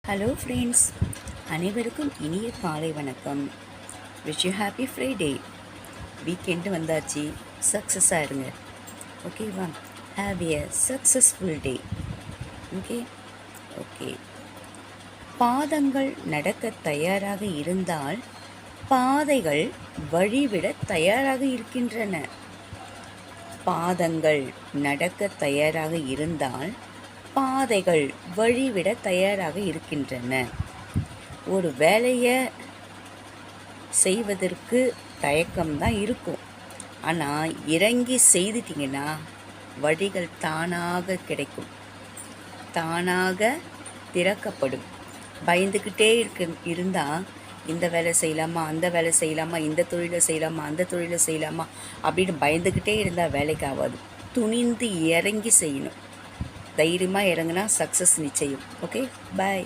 Hello friends, அனைவருக்கும் இனிய காலை வணக்கம். Wish you happy Friday. Weekend வந்தாச்சு, சக்ஸஸ் ஆகிடுங்க. ஓகேவா? Have a successful day. Okay okay. பாதங்கள் நடக்க தயாராக இருந்தால் பாதைகள் வழிவிட தயாராக இருக்கின்றன. பாதங்கள் நடக்க தயாராக இருந்தால் பாதைகள் வழிவிட தயாராக இருக்கின்றன. ஒரு வேலையை செய்வதற்கு தயக்கம்தான் இருக்கும். ஆனால் இறங்கி செய்துட்டிங்கன்னா வழிகள் தானாக கிடைக்கும், தானாக திறக்கப்படும். பயந்துக்கிட்டே இருந்தால் இந்த வேலை செய்யலாமா, அந்த வேலை செய்யலாமா, இந்த தொழிலை செய்யலாமா, அந்த தொழிலை செய்யலாமா அப்படின்னு பயந்துக்கிட்டே இருந்தால் வேலைக்கு ஆகாது. துணிந்து இறங்கி செய்யணும். தைரியமாக இறங்கினா சக்ஸஸ் நிச்சயம். ஓகே, பாய்.